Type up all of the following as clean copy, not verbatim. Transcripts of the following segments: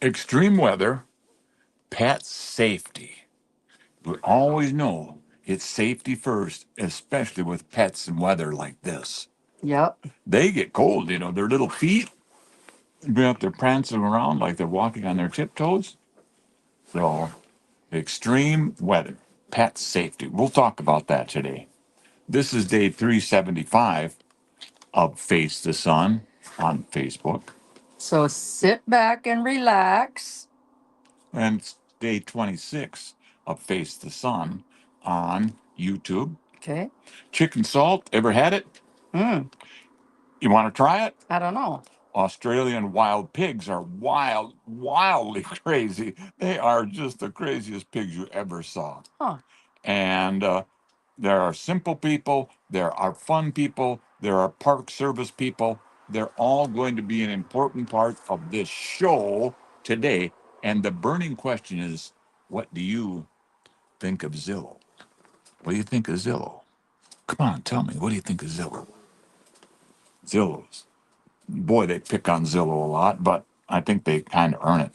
extreme weather, pet safety. We always know it's safety first, especially with pets and weather like this. Yep. They get cold, their little feet be up there prancing around like they're walking on their tiptoes. So, extreme weather, pet safety. We'll talk about that today. This is day 375 of Face the Sun on Facebook. So sit back and relax. And it's day 26 of Face the Sun on YouTube. Okay. Chicken salt, ever had it? Mm, You want to try it? I don't know. Australian wild pigs are wildly crazy. They are just the craziest pigs you ever saw. Huh. And there are simple people, there are fun people, there are park service people. They're all going to be an important part of this show today. And the burning question is, what do you think of Zillow? What do you think of Zillow? Come on, tell me, what do you think of Zillow? Zillow's. Boy, they pick on Zillow a lot, but I think they kind of earn it.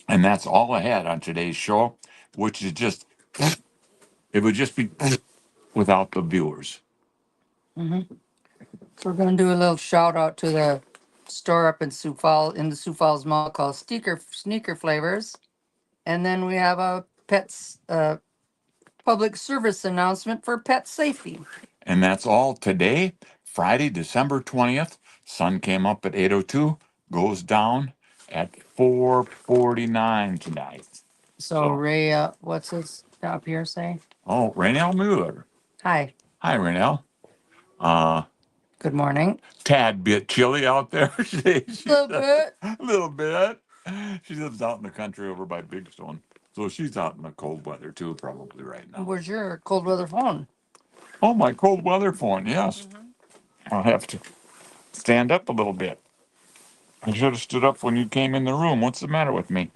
And that's all I had on today's show, which is just, it would just be without the viewers. Hmm. So we're going to do a little shout out to the store up in the Sioux Falls Mall called Sneaker Flavors. And then we have a pets public service announcement for pet safety. And that's all today, Friday, December 20th. Sun came up at 8:02, goes down at 4:49 tonight. So Ray, what's his up here say? Oh, Raynell Mueller. Hi. Hi, Raynell. Uh, Good morning. Tad bit chilly out there today. A little bit. A little bit. She lives out in the country over by Big Stone. So she's out in the cold weather too, probably right now. Where's your cold weather phone? Oh, my cold weather phone, yes. I'll have to stand up a little bit. I should have stood up when you came in the room. What's the matter with me?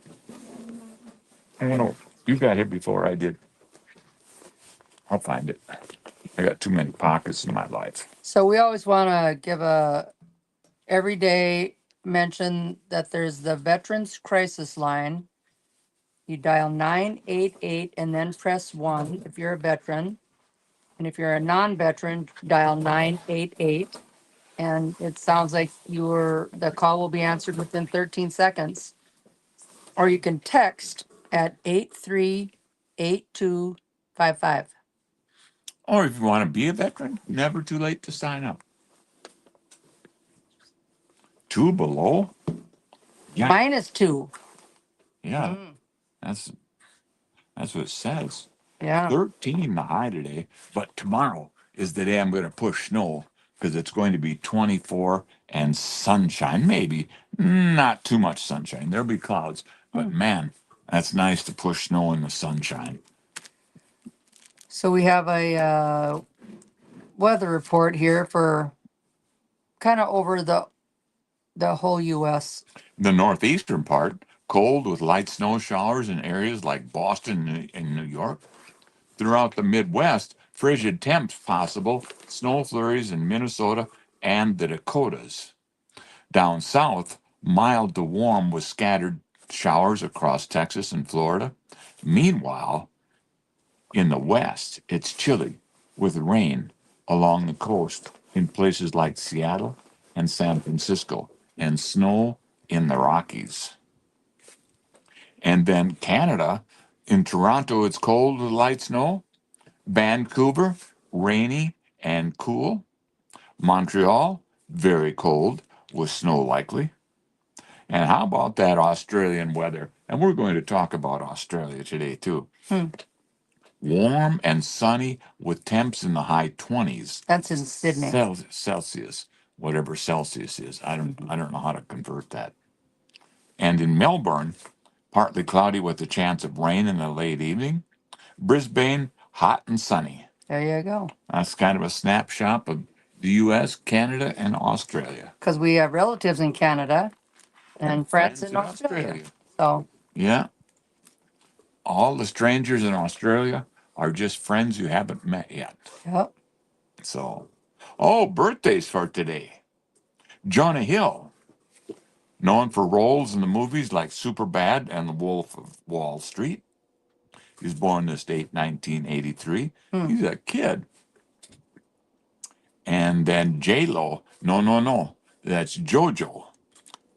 I don't know. You got here before I did. I'll find it. I got too many pockets in my life. So we always want to give a everyday mention that there's the Veterans Crisis Line. You dial 988 and then press 1 if you're a veteran. And if you're a non-veteran, dial 988. And it sounds like the call will be answered within 13 seconds. Or you can text at 838255. Or if you want to be a veteran, never too late to sign up. 2 below? Yeah. -2. Yeah, Mm, that's what it says. yeah. 13 the high today, but tomorrow is the day I'm going to push snow because it's going to be 24 and sunshine. Maybe not too much sunshine. There'll be clouds, but man, that's nice to push snow in the sunshine. So we have a weather report here for kind of over the whole U.S. The northeastern part, cold with light snow showers in areas like Boston and New York. Throughout the Midwest, frigid temps possible, snow flurries in Minnesota and the Dakotas. Down south, mild to warm with scattered showers across Texas and Florida. Meanwhile, in the west, it's chilly with rain along the coast in places like Seattle and San Francisco, and snow in the Rockies. And then Canada, in Toronto, it's cold with light snow. Vancouver, rainy and cool. Montreal, very cold with snow likely. And how about that Australian weather? And we're going to talk about Australia today too. Warm and sunny with temps in the high 20s. That's in Sydney. Celsius, whatever Celsius is. I don't know how to convert that. And in Melbourne, partly cloudy with a chance of rain in the late evening. Brisbane, hot and sunny. There you go. That's kind of a snapshot of the U.S., Canada, and Australia. Because we have relatives in Canada and friends in Australia. So, yeah. All the strangers in Australia are just friends you haven't met yet. yep. So, birthdays for today. Jonah Hill, Known for roles in the movies like Superbad and The Wolf of Wall Street. He was born this date, 1983. He's a kid. And then J-Lo, no, that's JoJo,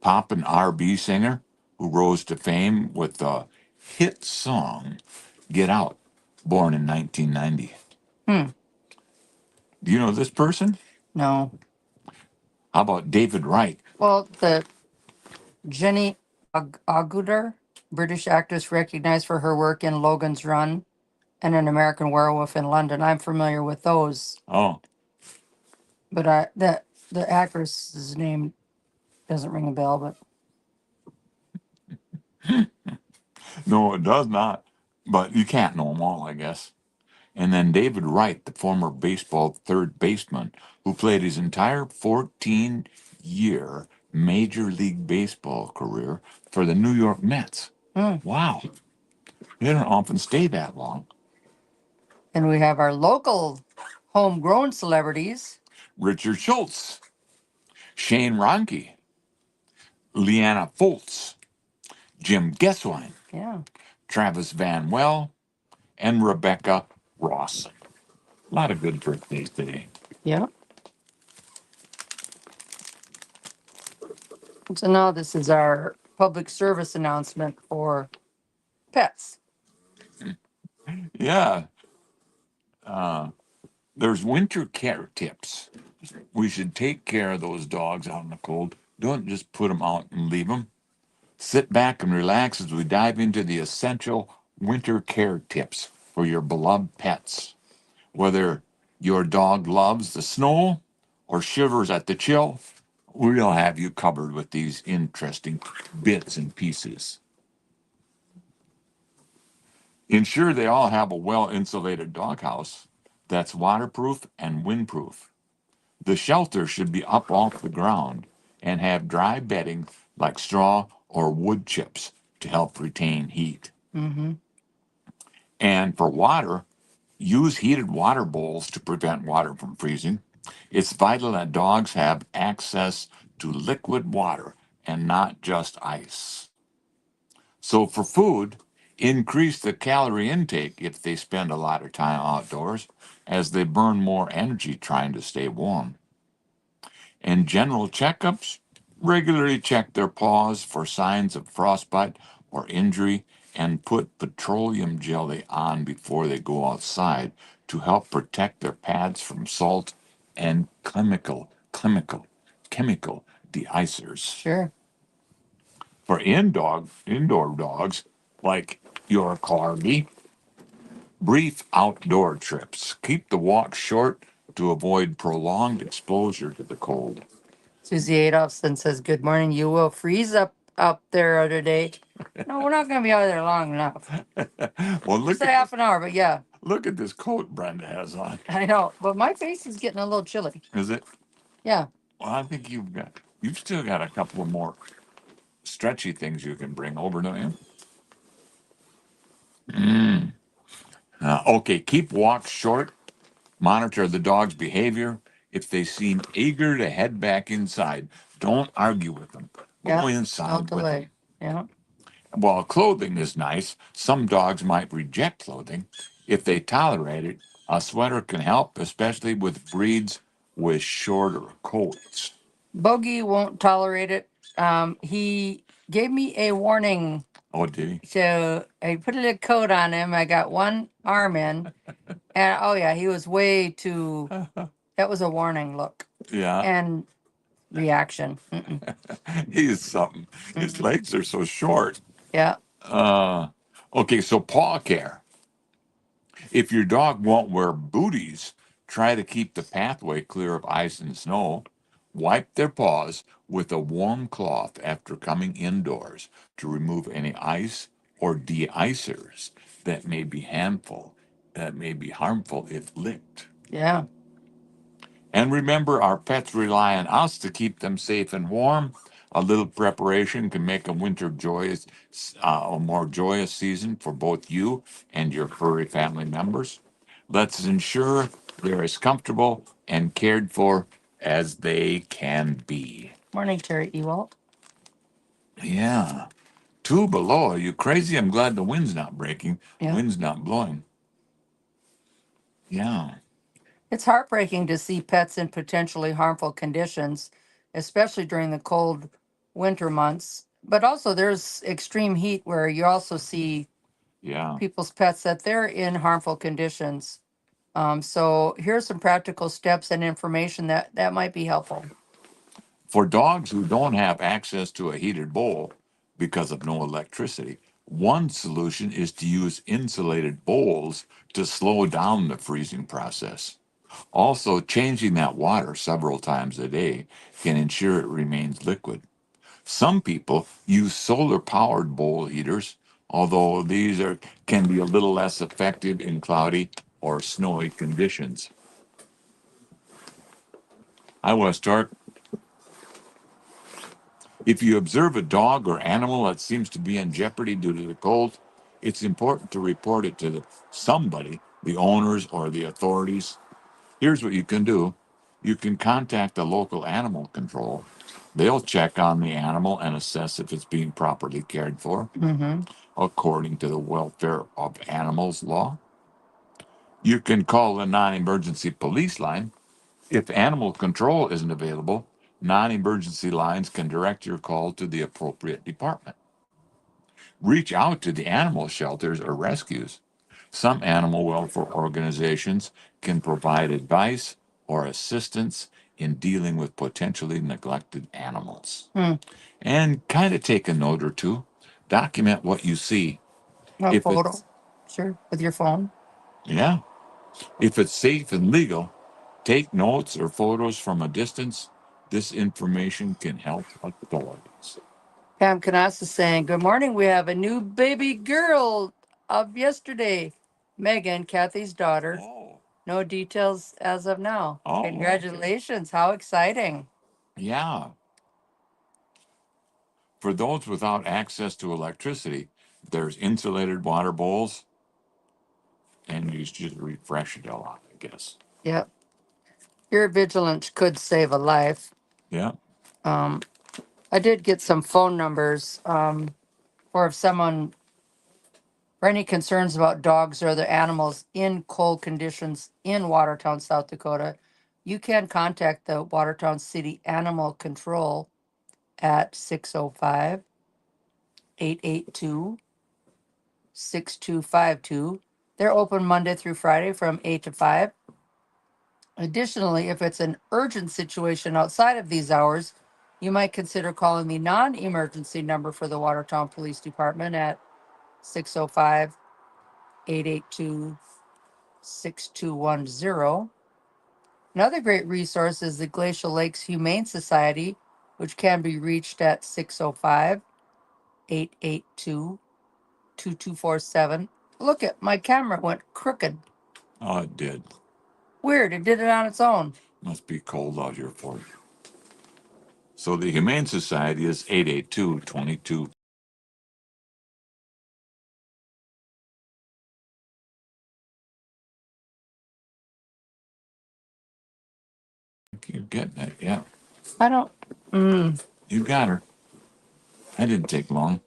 pop and R&B singer who rose to fame with the hit song Get Out, born in 1990. Do you know this person? No. How about David Wright? Well, the Jenny Agutter, British actress recognized for her work in Logan's Run and An American Werewolf in London. I'm familiar with those, Oh, but the actress's name doesn't ring a bell. But no, it does not. But you can't know them all, I guess. And then David Wright, the former baseball third baseman who played his entire 14-year Major League Baseball career for the New York Mets. Wow. They don't often stay that long. and we have our local homegrown celebrities. Richard Schultz, Shane Ronke, Leanna Foltz, Jim Gesswein, Yeah. Travis Van Well, and Rebecca Ross. A lot of good birthdays today. Yeah. So now this is our public service announcement for pets. Yeah. There's winter care tips. We should take care of those dogs out in the cold. Don't just put them out and leave them. Sit back and relax as we dive into the essential winter care tips for your beloved pets. Whether your dog loves the snow or shivers at the chill, we'll have you covered with these interesting bits and pieces. Ensure they all have a well-insulated doghouse that's waterproof and windproof. The shelter should be up off the ground and have dry bedding like straw or wood chips to help retain heat. And for water, use heated water bowls to prevent water from freezing. It's vital that dogs have access to liquid water and not just ice. So for food, increase the calorie intake if they spend a lot of time outdoors, as they burn more energy trying to stay warm. And general checkups, regularly check their paws for signs of frostbite or injury and put petroleum jelly on before they go outside to help protect their pads from salt and chemical deicers. Sure. For indoor dogs like your corgi, brief outdoor trips. Keep the walk short to avoid prolonged exposure to the cold. Susie Adolphson says, "Good morning. You will freeze up there today." No, we're not going to be out of there long enough. Well, look Just a at half an hour, but yeah, look at this coat Brenda has on. I know. But my face is getting a little chilly. Is it? Yeah. Well, I think you've still got a couple of more stretchy things you can bring over, don't you? Okay, keep walks short. Monitor the dog's behavior. If they seem eager to head back inside, don't argue with them. Yeah. Go No inside with them. delay. Yeah. While clothing is nice, some dogs might reject clothing. If they tolerate it, a sweater can help, especially with breeds with shorter coats. Bogey won't tolerate it. He gave me a warning. Oh, did he? So I put a little coat on him. I got one arm in. And oh, yeah, he was way too. That was a warning look Yeah, and reaction. he's something. His legs are so short. Yeah. Okay, so paw care. If your dog won't wear booties, try to keep the pathway clear of ice and snow. Wipe their paws with a warm cloth after coming indoors to remove any ice or de-icers that may be harmful if licked. Yeah. And remember, our pets rely on us to keep them safe and warm. A little preparation can make a more joyous season for both you and your furry family members. Let's ensure they're as comfortable and cared for as they can be. Morning, Terry Ewald. Yeah. 2 below. Are you crazy? I'm glad the wind's not breaking. Yeah. Wind's not blowing. Yeah. It's heartbreaking to see pets in potentially harmful conditions, especially during the cold winter months. But also, there's extreme heat where you also see Yeah. people's pets that they're in harmful conditions. So here's some practical steps and information that might be helpful. For dogs who don't have access to a heated bowl because of no electricity, one solution is to use insulated bowls to slow down the freezing process. Also, changing that water several times a day can ensure it remains liquid. Some people use solar powered bowl heaters, although can be a little less effective in cloudy or snowy conditions. I was start If you observe a dog or animal that seems to be in jeopardy due to the cold, it's important to report it to somebody, the owners or the authorities. Here's what you can do. You can contact the local animal control. They'll check on the animal and assess if it's being properly cared for Mm-hmm. according to the welfare of animals law. You can call the non-emergency police line. If animal control isn't available, non-emergency lines can direct your call to the appropriate department. Reach out to the animal shelters or rescues. Some animal welfare organizations can provide advice or assistance in dealing with potentially neglected animals. Hmm. And kind of take a note or two. Document what you see. A If photo, it's, sure, with your phone. yeah, if it's safe and legal, take notes or photos from a distance. This information can help authorities. Pam Canas is saying, "Good morning. We have a new baby girl of yesterday, Megan, Kathy's daughter. Oh, No details as of now. oh, okay. Congratulations! How exciting!" Yeah. For those without access to electricity, there's insulated water bowls, and you just refresh it a lot, I guess. Yep. Your vigilance could save a life. Yeah. Um, I did get some phone numbers for if someone for any concerns about dogs or other animals in cold conditions in Watertown, South Dakota. You can contact the Watertown City Animal Control at 605 882 6252. They're open Monday through Friday from 8 to 5. Additionally, if it's an urgent situation outside of these hours, you might consider calling the non emergency number for the Watertown Police Department at 605 882 6210. Another great resource is the Glacial Lakes Humane Society, which can be reached at 605 882 2247. Look at my camera went crooked. Oh, it did. Weird, it did it on its own. Must be cold out here for you. So the Humane Society is 882-22. You're getting it, yeah. I don't. You got her. That didn't take long.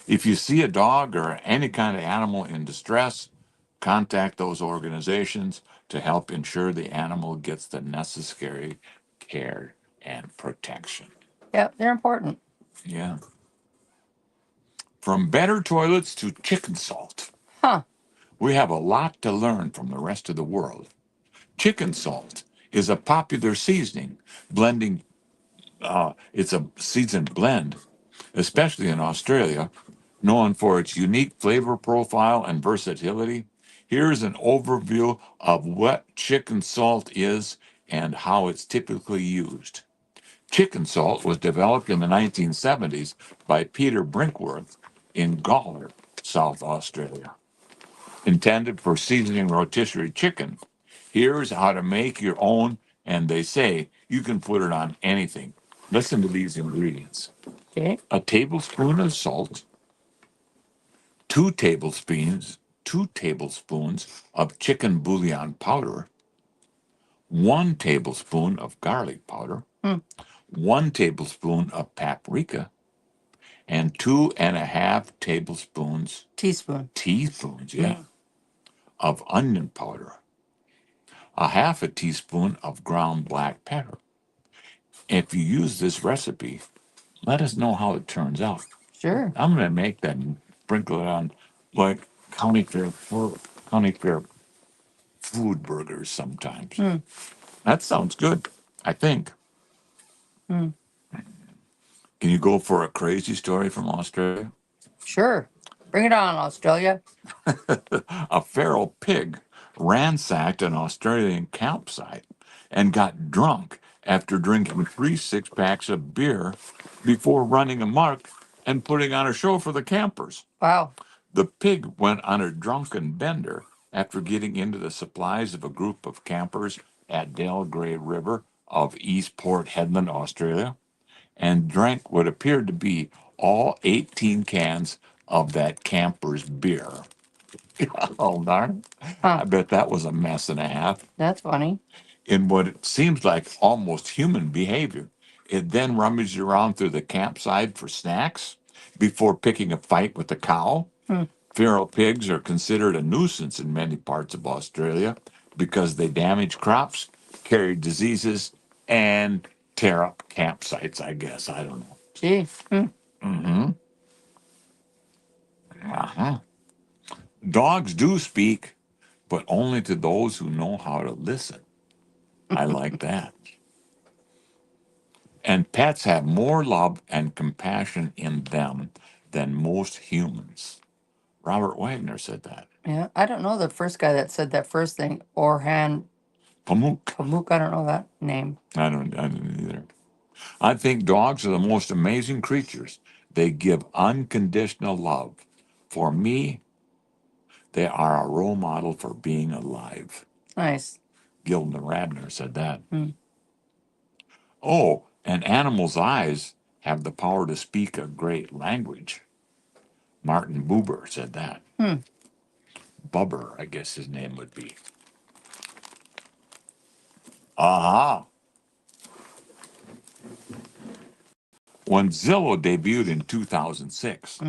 If you see a dog or any kind of animal in distress, contact those organizations to help ensure the animal gets the necessary care and protection. Yeah, they're important. Yeah. From better toilets to chicken salt, Huh. we have a lot to learn from the rest of the world. Chicken salt is a popular seasoning, it's a seasoned blend, especially in Australia, known for its unique flavor profile and versatility. Here's an overview of what chicken salt is and how it's typically used. Chicken salt was developed in the 1970s by Peter Brinkworth in Gawler, South Australia. Intended for seasoning rotisserie chicken. Here's how to make your own, and they say you can put it on anything. Listen to these ingredients: Okay. a tablespoon of salt, two tablespoons, 2 tablespoons of chicken bouillon powder, 1 tablespoon of garlic powder, Hmm. 1 tablespoon of paprika, and 2.5 tablespoons, Teaspoon. teaspoons, yeah, of onion powder, a half a teaspoon of ground black pepper. If you use this recipe, let us know how it turns out. Sure. I'm going to make that and sprinkle it on like county fair food burgers sometimes. That sounds good, I think. Mm. Can you go for a crazy story from Australia? Sure. Bring it on, Australia. A feral pig ransacked an Australian campsite and got drunk after drinking 3 6-packs of beer before running amok and putting on a show for the campers. Wow. The pig went on a drunken bender after getting into the supplies of a group of campers at Delgray River of East Port Headland, Australia, and drank what appeared to be all 18 cans of that camper's beer. Oh, darn. Huh. I bet that was a mess and a half. That's funny. In what it seems like almost human behavior, it then rummaged around through the campsite for snacks before picking a fight with the cow. Feral pigs are considered a nuisance in many parts of Australia because they damage crops, carry diseases, and tear up campsites, I guess. I don't know. Gee. Mm-hmm. Uh-huh. Dogs do speak, but only to those who know how to listen. I like that. And pets have more love and compassion in them than most humans. Robert Wagner said that. Yeah. I don't know the first guy that said that first thing. Orhan Pamuk. Pamuk. I don't know that name. I don't either. I think dogs are the most amazing creatures. They give unconditional love. For me, they are a role model for being alive. Nice. Gilda Radner said that. Hmm. Oh, and animals' eyes have the power to speak a great language. Martin Buber said that. Bubber, I guess his name would be. Aha. When Zillow debuted in 2006,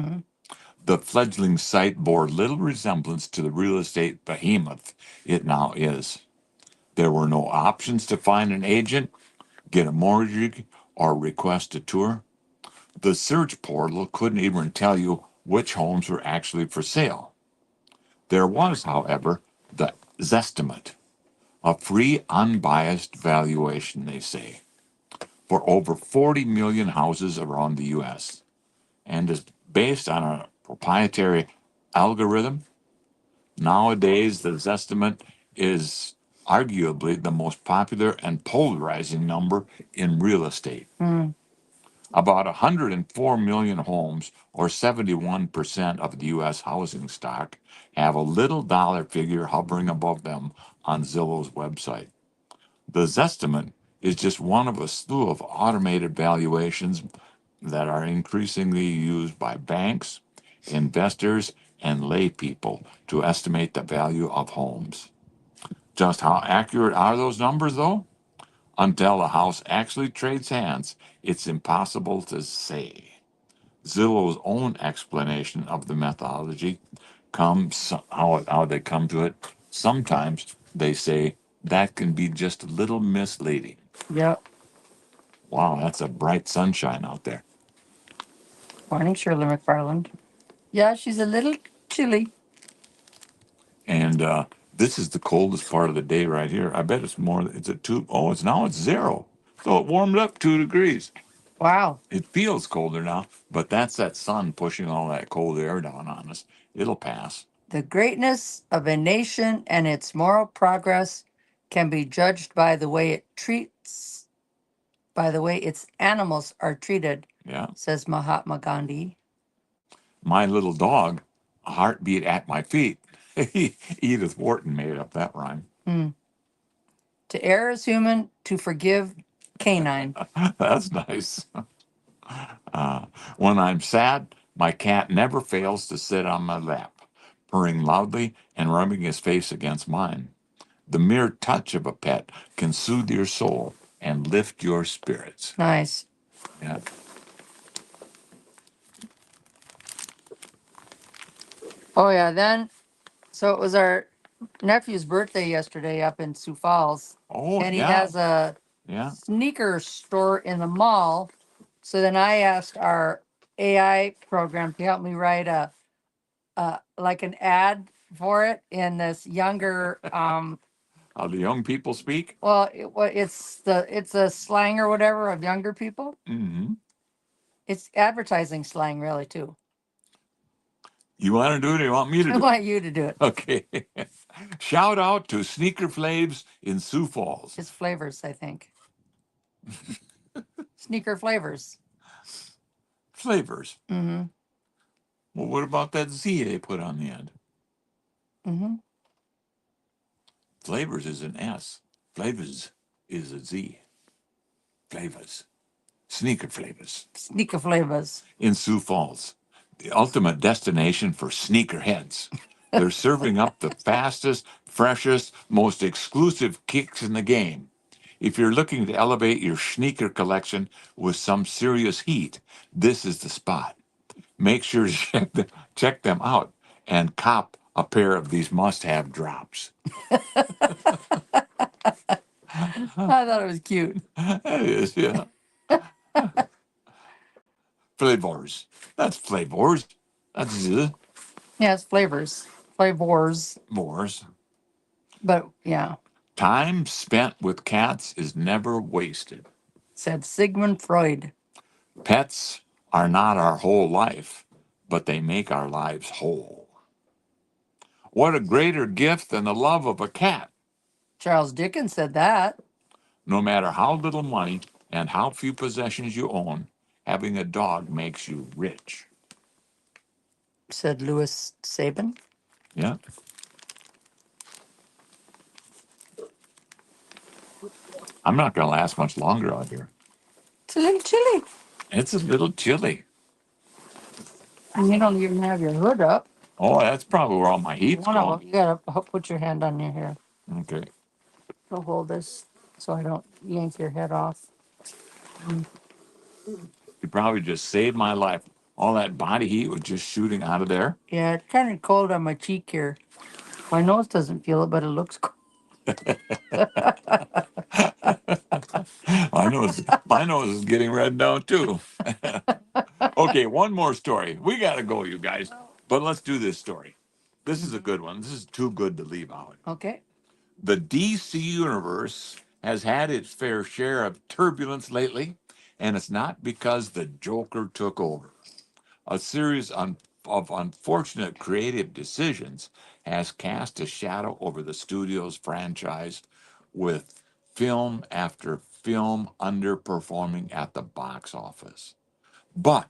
the fledgling site bore little resemblance to the real estate behemoth it now is. There were no options to find an agent, get a mortgage, or request a tour. The search portal couldn't even tell you which homes were actually for sale. There was, however, the Zestimate, a free, unbiased valuation, they say, for over 40 million houses around the U.S. and is based on a proprietary algorithm. Nowadays, the Zestimate is arguably the most popular and polarizing number in real estate. About 104 million homes, or 71% of the U.S. housing stock, have a little dollar figure hovering above them on Zillow's website. The Zestimate is just one of a slew of automated valuations that are increasingly used by banks, investors, and lay people to estimate the value of homes. Just how accurate are those numbers, though? Until a house actually trades hands, it's impossible to say. Zillow's own explanation of the methodology comes how they come to it. Sometimes they say that can be just a little misleading. Yep. Wow, that's a bright sunshine out there. Morning, Shirley McFarland. Yeah, she's a little chilly. And this is the coldest part of the day right here. I bet it's more. It's at two. Oh, it's 0. So it warmed up 2 degrees. Wow. It feels colder now, but that's that sun pushing all that cold air down on us. It'll pass. The greatness of a nation and its moral progress can be judged by the way its animals are treated, Yeah. says Mahatma Gandhi. My little dog, a heartbeat at my feet. Edith Wharton made up that rhyme. To err is human, to forgive canine. That's nice. When I'm sad, my cat never fails to sit on my lap, purring loudly and rubbing his face against mine. The mere touch of a pet can soothe your soul and lift your spirits. Nice. Yeah. Oh yeah, then so it was our nephew's birthday yesterday up in Sioux Falls, Oh, and he yeah. has a Yeah. sneaker store in the mall. So then I asked our AI program to help me write a like an ad for it in this younger How the young people speak. well it's a slang or whatever of younger people. Mm-hmm. It's advertising slang really too. You want to do it or you want me to I do it? want you to do it. Okay. Shout out to Sneaker Flaves in Sioux Falls. It's flavors, I think. Sneaker flavors. Flavors. Mm-hmm. Well, what about that Z they put on the end? Mm-hmm. Flavors is an S. Flavors is a Z. Flavors. Sneaker Flavors Sneaker flavors. in Sioux Falls, the ultimate destination for sneakerheads. They're serving up the fastest, freshest, most exclusive kicks in the game. If you're looking to elevate your sneaker collection with some serious heat, this is the spot. Make sure to check them out and cop a pair of these must-have drops. I thought it was cute. That is, yeah. Flavors. That's flavors. That's Yeah, it's flavors. Flavors. Moors. But yeah, Time spent with cats is never wasted. said Sigmund Freud. Pets are not our whole life, but they make our lives whole. What a greater gift than the love of a cat. Charles Dickens said that, No matter how little money and how few possessions you own, having a dog makes you rich. said Louis Sabin. Yeah. I'm not going to last much longer out here. It's a little chilly. It's a little chilly. And you don't even have your hood up. Oh, that's probably where all my heat's One of going. them, you gotta put your hand on your hair. Okay. So hold this so I don't yank your head off. You probably just saved my life. All that body heat was just shooting out of there. Yeah, it's kind of cold on my cheek here. My nose doesn't feel it, but it looks cold. My nose is getting red now too. Okay, one more story. We got to go, you guys. But let's do this story. This is a good one. This is too good to leave out. Okay. The DC universe has had its fair share of turbulence lately, and it's not because the Joker took over. A series of unfortunate creative decisions has cast a shadow over the studio's franchise, with film after film underperforming at the box office. But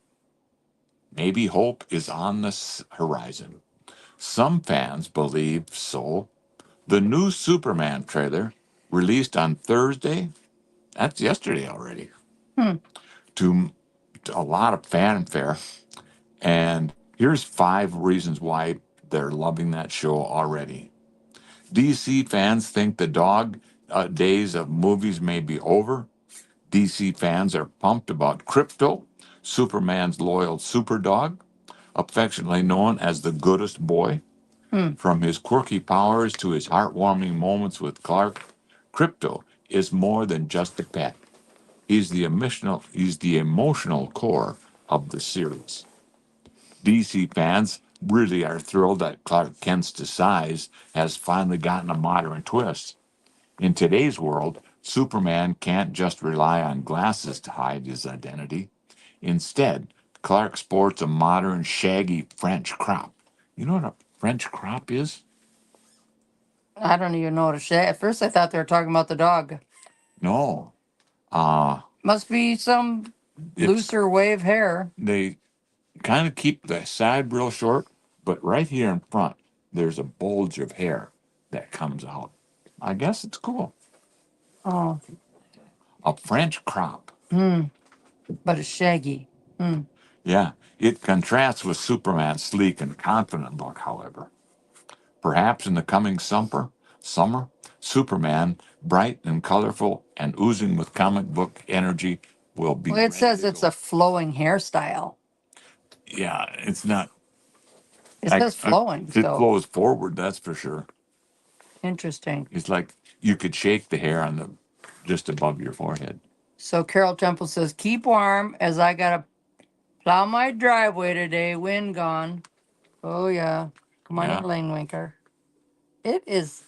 maybe hope is on the horizon. Some fans believe so. The new Superman trailer, released on Thursday, that's yesterday already, Hmm. to a lot of fanfare. And here's 5 reasons why they're loving that show already. DC fans think the dog days of movies may be over. DC fans are pumped about Crypto, Superman's loyal super dog, affectionately known as the goodest boy. Hmm. From his quirky powers to his heartwarming moments with Clark, Crypto is more than just a pet. He's the emotional core of the series. DC fans really are thrilled that Clark Kent's disguise has finally gotten a modern twist. In today's world, Superman can't just rely on glasses to hide his identity. Instead, Clark sports a modern, shaggy French crop. You know what a French crop is? I don't even know what to say. At first, I thought they were talking about the dog. No. Uh, Must be some it's looser wave hair. they kind of keep the side real short, but right here in front, there's a bulge of hair that comes out. I guess it's cool. Oh, A French crop. but it's shaggy. Yeah, it contrasts with Superman's sleek and confident look, however. Perhaps in the coming summer, Superman, bright and colorful and oozing with comic book energy, will be Well, it ready says to it's go. a flowing hairstyle. Yeah, it's not. It says flowing, It so flows forward, that's for sure. interesting. It's like you could shake the hair on the just above your forehead. So Carol Temple says, keep warm as I gotta plow my driveway today. Wind gone. Oh yeah. Good morning, Yeah. Lane Winker. It is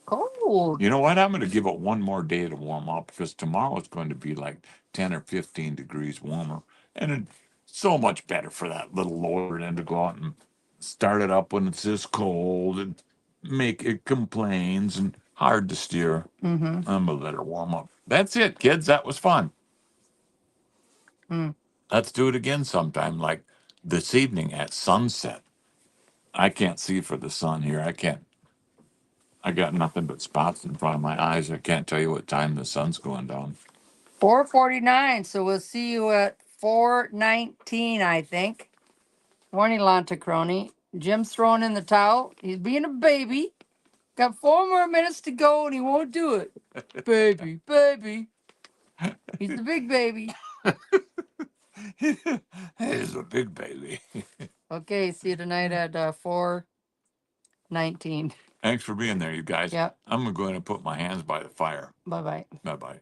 cold. You know what? I'm going to give it one more day to warm up because tomorrow it's going to be like 10 or 15 degrees warmer. And it's so much better for that little loader than to go out and start it up when it's this cold and make it complains and hard to steer. Mm-hmm. I'm going to let her warm up. That's it, kids. That was fun. Mm. Let's do it again sometime, like this evening at sunset. I can't see for the sun here. I can't. I got nothing but spots in front of my eyes. I can't tell you what time the sun's going down. 4:49. So we'll see you at 4:19, I think. Morning, Lanta Crony. Jim's throwing in the towel. He's being a baby. Got 4 more minutes to go and he won't do it. Baby, baby. He's the big baby. He's a big baby. Okay, see you tonight at 4:19. Thanks for being there, you guys. Yep. I'm going to put my hands by the fire. Bye-bye. Bye bye.